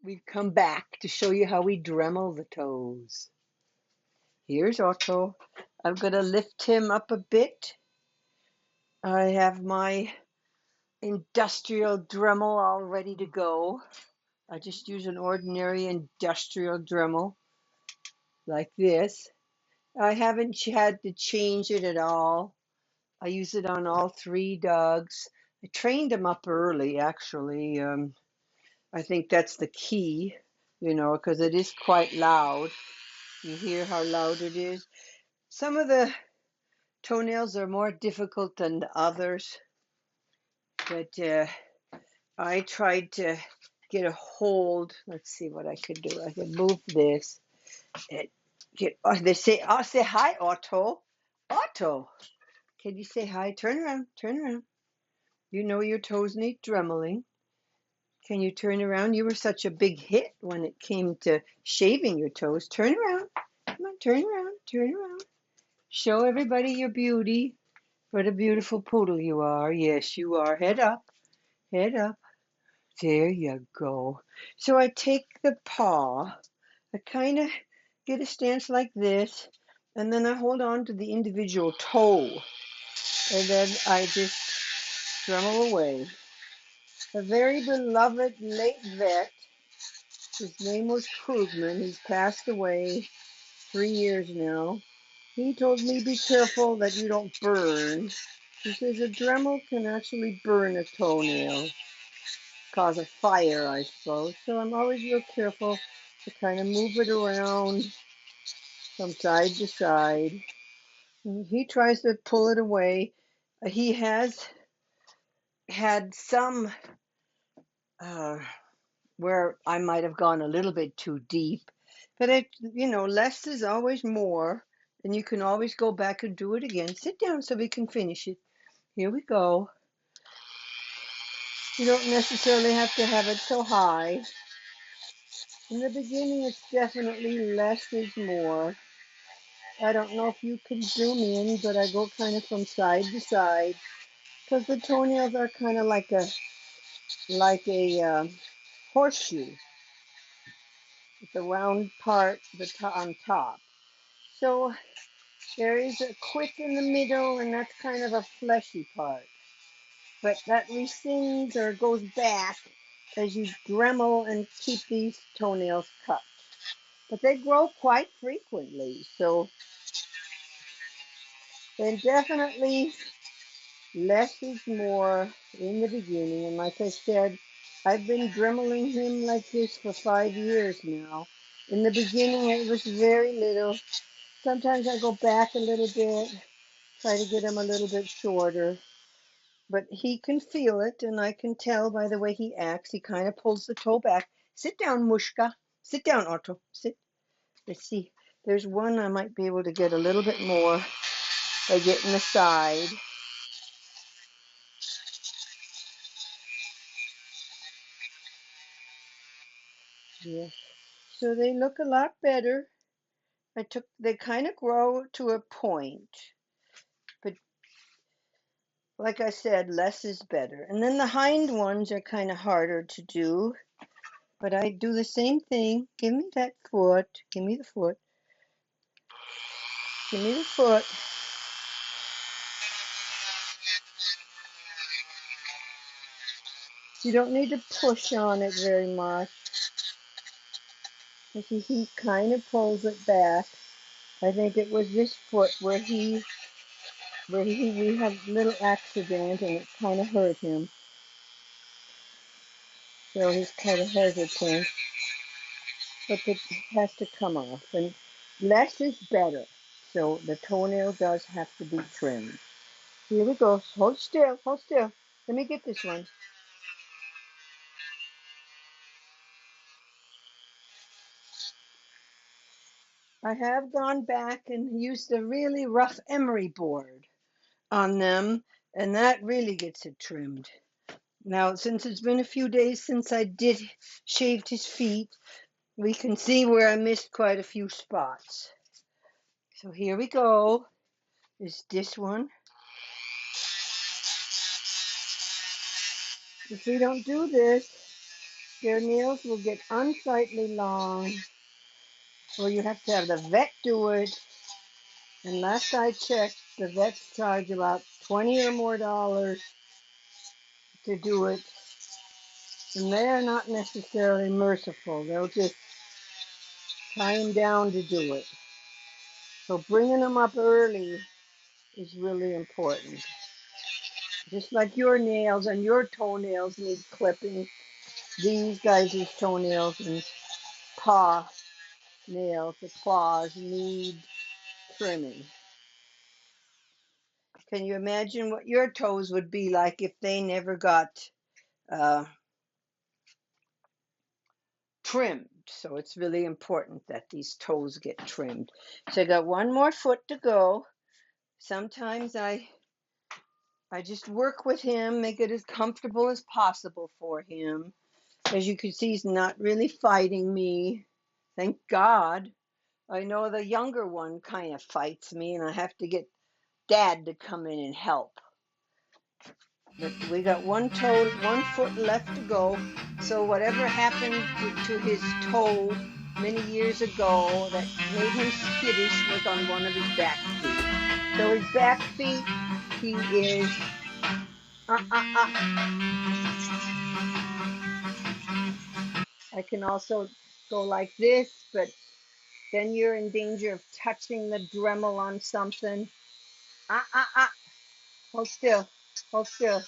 We've come back to show you how we Dremel the toes. Here's Otto. I'm going to lift him up a bit. I have my industrial Dremel all ready to go. I just use an ordinary industrial Dremel like this. I haven't had to change it at all. I use it on all three dogs. I trained them up early, actually. I think that's the key, because it is quite loud. You hear how loud it is. Some of the toenails are more difficult than the others, but I tried to get a hold. Let's see what I could do. I could move this. I'll say hi, Otto. Otto, can you say hi? Turn around, turn around. You know your toes need dremeling. Can you turn around? You were such a big hit when it came to shaving your toes. Turn around. Come on, turn around, turn around. Show everybody your beauty. What a beautiful poodle you are. Yes, you are. Head up, head up. There you go. So I take the paw, I kind of get a stance like this, and then I hold on to the individual toe, and then I just Dremel away. A very beloved late vet, his name was Krugman, he's passed away 3 years now. He told me, be careful that you don't burn. He says a Dremel can actually burn a toenail, cause a fire, I suppose. So I'm always real careful to kind of move it around from side to side. And he tries to pull it away. He has had some where I might have gone a little bit too deep, but less is always more, and you can always go back and do it again. Sit down so we can finish it. Here we go. You don't necessarily have to have it so high. In the beginning, it's definitely less is more. I don't know if you can zoom in, but I go kind of from side to side because the toenails are kind of like a horseshoe with the round part on top. So there is a quick in the middle, and that's kind of a fleshy part. But that rescinds or goes back as you Dremel and keep these toenails cut. But they grow quite frequently, so then definitely less is more in the beginning. And like I said, I've been Dremeling him like this for 5 years now. In the beginning, it was very little. Sometimes I go back a little bit, try to get him a little bit shorter. But he can feel it, and I can tell by the way he acts. He kind of pulls the toe back. Sit down, Mushka. Sit down, Otto. Sit. Let's see. There's one I might be able to get a little bit more by getting the side. Yeah. So they look a lot better. They kind of grow to a point, but like I said, less is better. And then the hind ones are kind of harder to do, but I do the same thing. Give me that foot. Give me the foot. Give me the foot. You don't need to push on it very much. You see, he kind of pulls it back. I think it was this foot where we had a little accident and it kind of hurt him. So he's kind of hesitant, but it has to come off. And less is better. So the toenail does have to be trimmed. Here we go. Hold still, hold still. Let me get this one. I have gone back and used a really rough emery board on them, and that really gets it trimmed. Now, since it's been a few days since I did shaved his feet, we can see where I missed quite a few spots. So here we go. Is this one. If we don't do this, Their nails will get unsightly long, or you have to have the vet do it. And last I checked, the vets charge about $20 or more to do it. And they are not necessarily merciful. They'll just tie them down to do it. So bringing them up early is really important. Just like your nails and your toenails need clipping, these guys' toenails and paw nails, the claws, need trimming. Can you imagine what your toes would be like if they never got uh, trimmed? So it's really important that these toes get trimmed. So I got one more foot to go. Sometimes I just work with him, make it as comfortable as possible for him. As you can see, he's not really fighting me. Thank God. I know the younger one kind of fights me, and I have to get Dad to come in and help. But we got one foot left to go. So whatever happened to his toe many years ago that made him skittish was on one of his back feet. So his back feet, he is I can also go like this, but then you're in danger of touching the Dremel on something. Hold still, hold still,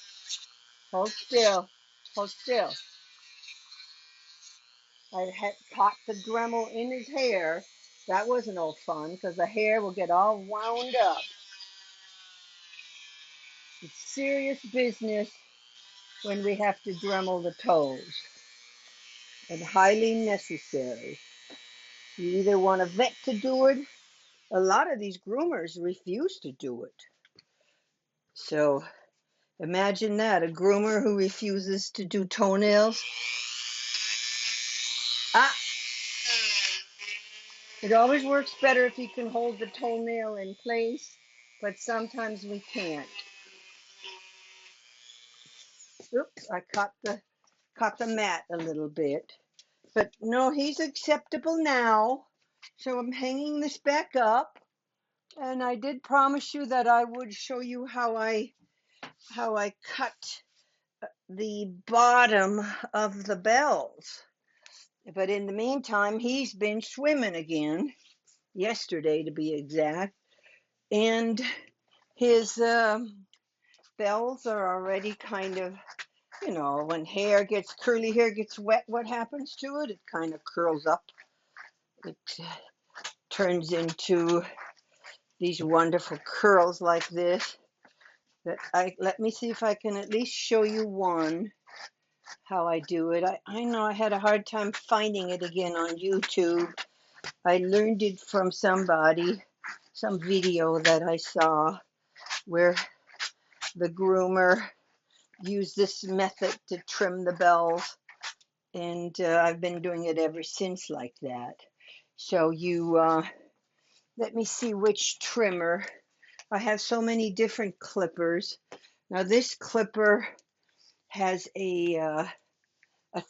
hold still, hold still. I had caught the Dremel in his hair. That wasn't no fun because the hair will get all wound up. It's serious business when we have to Dremel the toes, and highly necessary. You either want a vet to do it. A lot of these groomers refuse to do it. So imagine that, a groomer who refuses to do toenails. It always works better if you can hold the toenail in place, but sometimes we can't. Oops, I caught the mat a little bit. But no, he's acceptable now. So I'm hanging this back up. And I did promise you that I would show you how I cut the bottom of the bells. But in the meantime, he's been swimming again, yesterday to be exact. And his bells are already kind of, when curly hair gets wet, what happens to it? It kind of curls up. It turns into these wonderful curls like this. Let me see if I can at least show you one, how I do it. I know I had a hard time finding it again on YouTube. I learned it from somebody, some video that I saw where the groomer used this method to trim the bells, and I've been doing it ever since like that. So let me see which trimmer. I have so many different clippers. Now this clipper has a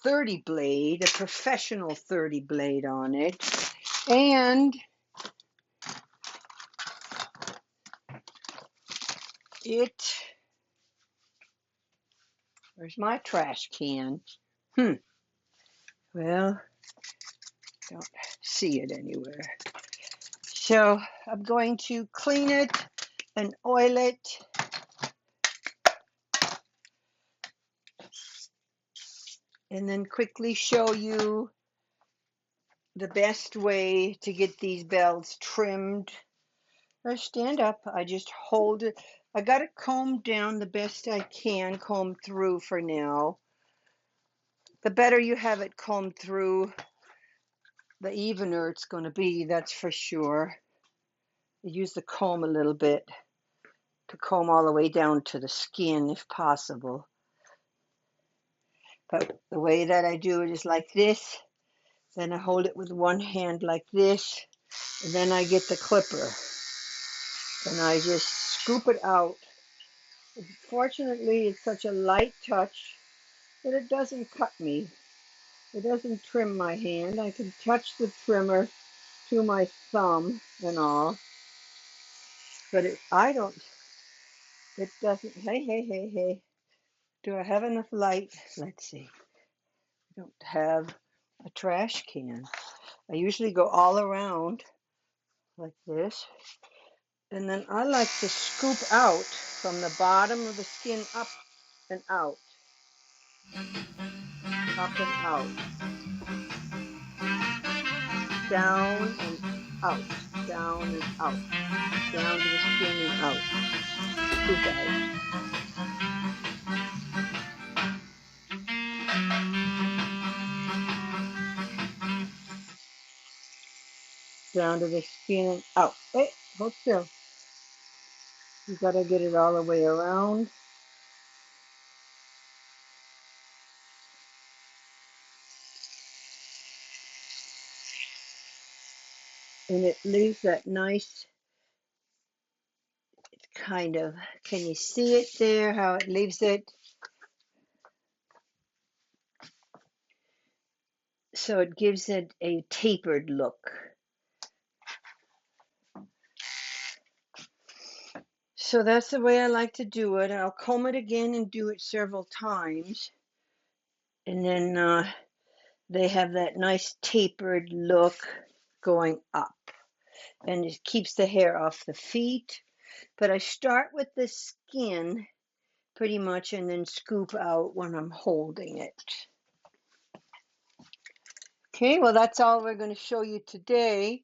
30 blade, a professional 30 blade on it, and where's my trash can? Well, don't see it anywhere. So I'm going to clean it and oil it. And then quickly show you the best way to get these bells trimmed. Or stand up, I just hold it. I got it combed down the best I can, combed through for now. The better you have it combed through, the evener it's going to be, that's for sure. I use the comb a little bit to comb all the way down to the skin if possible. But the way that I do it is like this. Then I hold it with one hand like this, and then I get the clipper and I just scoop it out. Fortunately, it's such a light touch that it doesn't cut me. It doesn't trim my hand. I can touch the trimmer to my thumb and all, but it doesn't, hey. Do I have enough light? Let's see. I don't have a trash can. I usually go all around like this, and then I like to scoop out from the bottom of the skin up and out, up and out, down and out, down and out, down to the skin and out, scoop out, down to the skin and out. Hey, hold still. You gotta get it all the way around. And it leaves that nice kind of, can you see it there, how it leaves it? So it gives it a tapered look. So that's the way I like to do it. I'll comb it again and do it several times. And then they have that nice tapered look going up. And it keeps the hair off the feet. But I start with the skin pretty much and then scoop out when I'm holding it. Okay, well that's all we're going to show you today.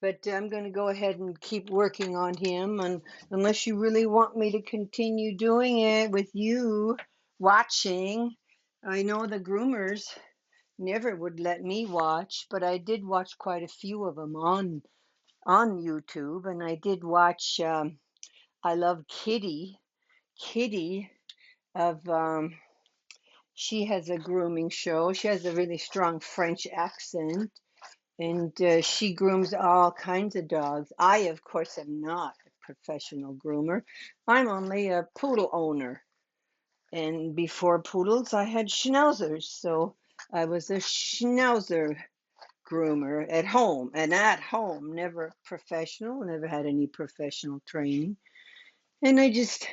But I'm going to go ahead and keep working on him, and unless you really want me to continue doing it with you watching. I know the groomers never would let me watch, but I did watch quite a few of them on YouTube, and I did watch I love Kitty of she has a grooming show. She has a really strong French accent. And she grooms all kinds of dogs. I, of course, am not a professional groomer. I'm only a poodle owner. And before poodles, I had schnauzers. So I was a schnauzer groomer at home. And at home, never professional, never had any professional training. And I just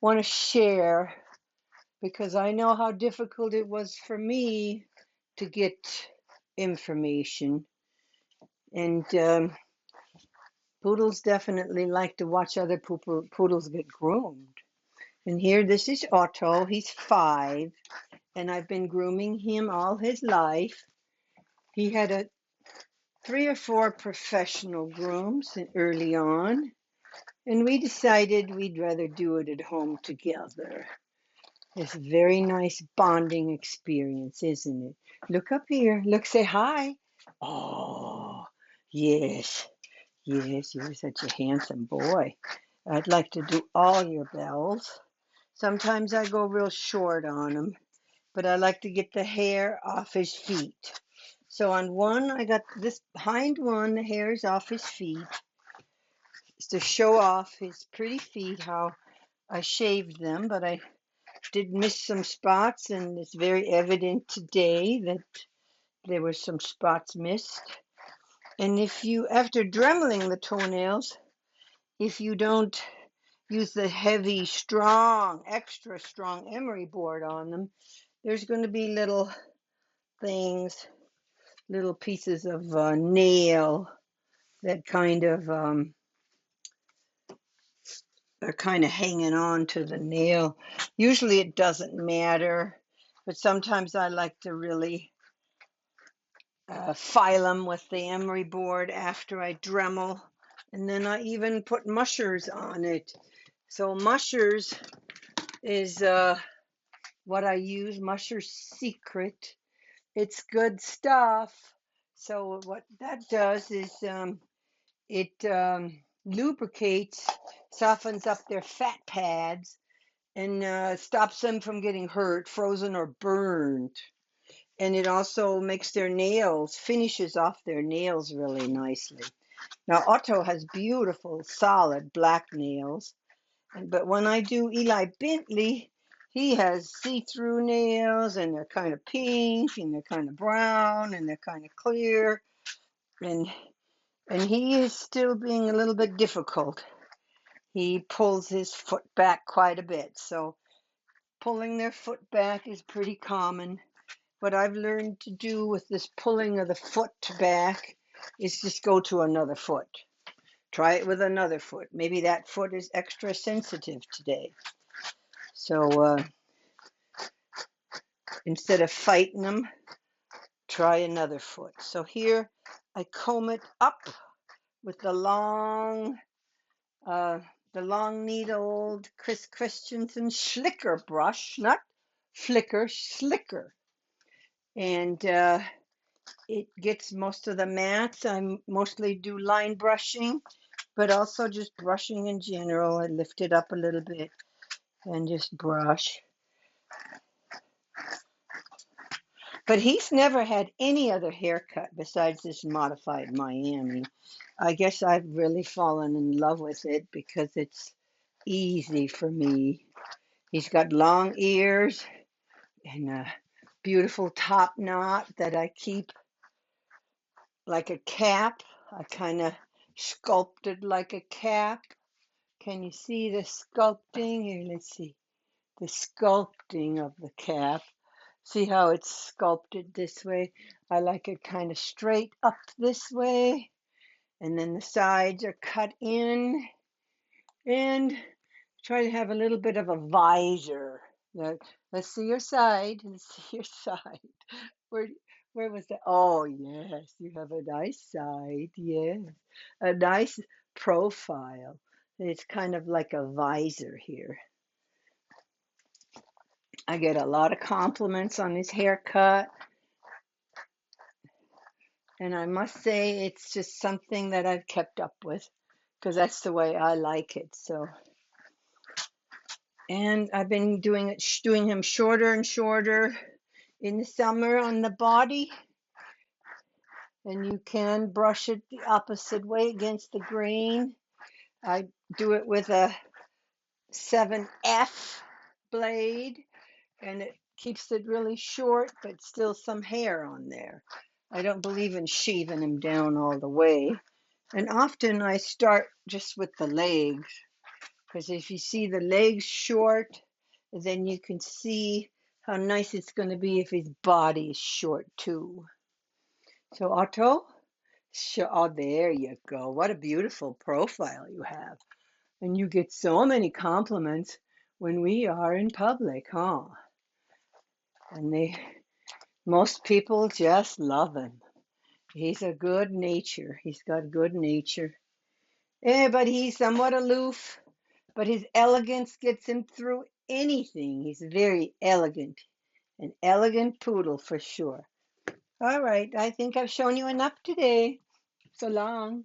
want to share because I know how difficult it was for me to get information. And poodles definitely like to watch other poodles get groomed. And here, this is Otto. He's 5, and I've been grooming him all his life. He had 3 or 4 professional grooms early on, and we decided we'd rather do it at home together. It's a very nice bonding experience, isn't it? Look up here. Look, say hi. Oh, yes. Yes, you're such a handsome boy. I'd like to do all your bells. Sometimes I go real short on him, but I like to get the hair off his feet. So on one, I got this hind one, the hair is off his feet. It's to show off his pretty feet, how I shaved them, but I did miss some spots, and it's very evident today that there were some spots missed. And if you, after dremeling the toenails, if you don't use the heavy, strong, extra strong emery board on them, there's going to be little things, little pieces of nail that are kind of hanging on to the nail. Usually it doesn't matter, but sometimes I like to really file them with the emery board after I Dremel, and then I even put mushers on it. So mushers is what I use, Musher Secret. It's good stuff. So what that does is it lubricates, softens up their fat pads, and stops them from getting hurt, frozen, or burned. And it also makes their nails, finishes off their nails really nicely. Now, Otto has beautiful, solid black nails. But when I do Eli Bentley, He has see-through nails, and they're kind of pink, and they're kind of brown, and they're kind of clear, and he is still being a little bit difficult. He pulls his foot back quite a bit, so pulling their foot back is pretty common. What I've learned to do with this pulling of the foot back is just go to another foot. Try it with another foot. Maybe that foot is extra sensitive today. So instead of fighting them, try another foot. So here I comb it up with the long needled Chris Christensen slicker brush, not flicker, slicker. And it gets most of the mats. I mostly do line brushing, but also just brushing in general. I lift it up a little bit and just brush. But he's never had any other haircut besides this modified Miami. I guess I've really fallen in love with it because it's easy for me. He's got long ears and a beautiful top knot that I keep like a cap. I kind of sculpted like a cap. Can you see the sculpting? Here, let's see. The sculpting of the cap. See how it's sculpted this way? I like it kind of straight up this way. And then the sides are cut in. And try to have a little bit of a visor. Let's see your side. Let's see your side. Where, where was that? Oh, yes, you have a nice side. Yes, a nice profile. It's kind of like a visor here. I get a lot of compliments on his haircut. And I must say it's just something that I've kept up with because that's the way I like it. So, and I've been doing him shorter and shorter in the summer on the body. And you can brush it the opposite way against the grain. I do it with a 7F blade, and it keeps it really short, but still some hair on there. I don't believe in shaving him down all the way. And often I start just with the legs, because if you see the legs short, then you can see how nice it's going to be if his body is short too. So Otto, oh, there you go. What a beautiful profile you have. And you get so many compliments when we are in public, huh? And most people just love him. He's a good nature. He's got good nature. But he's somewhat aloof, but his elegance gets him through anything. He's very elegant, an elegant poodle for sure. All right, I think I've shown you enough today. So long.